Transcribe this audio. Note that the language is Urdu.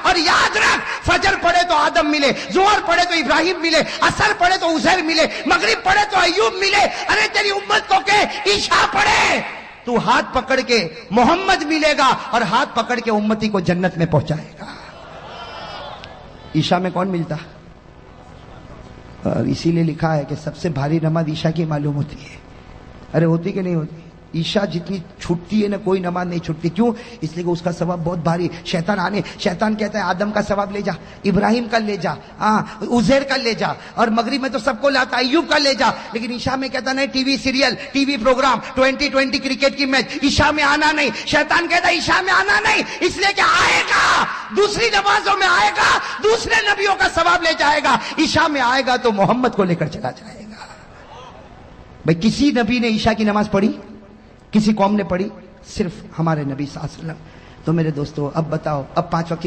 اور یاد رکھ فجر پڑھے تو آدم ملے, ظہر پڑھے تو ابراہیم ملے, عصر پڑھے تو عزیر ملے, مغرب پڑھے تو ایوب ملے. ارے تیری امت کو کہ عشاء پڑھے تو ہاتھ پکڑ کے محمد ملے گا اور ہاتھ پکڑ کے امتی کو جنت میں پہنچائے گا. عشاء میں کون ملتا؟ اور اسی لیے لکھا ہے کہ سب سے بھاری نماز عشاء کی معلوم ہوتی ہے. ارے ہوتی کہ نہیں ہوتی؟ عشاء جتنی چھٹتی ہے نا کوئی نماز نہیں چھٹتی. کیوں؟ اس لیے کہ اس کا ثواب بہت بھاری. شیطان کہتا ہے آدم کا ثواب لے جا, ابراہیم کا لے جا, عزیر کا لے جا, اور مغرب میں تو سب کو لاتا, ایوب کا لے جا. لیکن عشاء میں کہتا نہیں, T V serial, T V program, 2020 cricket کی میچ, عشاء میں آنا نہیں. شیطان کہتا ہے عشاء میں آنا نہیں, اس لیے کہ آئے گا دوسری نمازوں میں, آئے گا دوسرے نبیوں کا ثواب لے جائے گا. عشاء میں آئے گا تو محمد کو لے کر چلا جائے گا. بھائی کسی نبی نے عشاء کی نماز پڑھی؟ کسی قوم نے پڑھی؟ صرف ہمارے نبی صلی اللہ علیہ وسلم. تو میرے دوستو اب بتاؤ, اب 5 وقت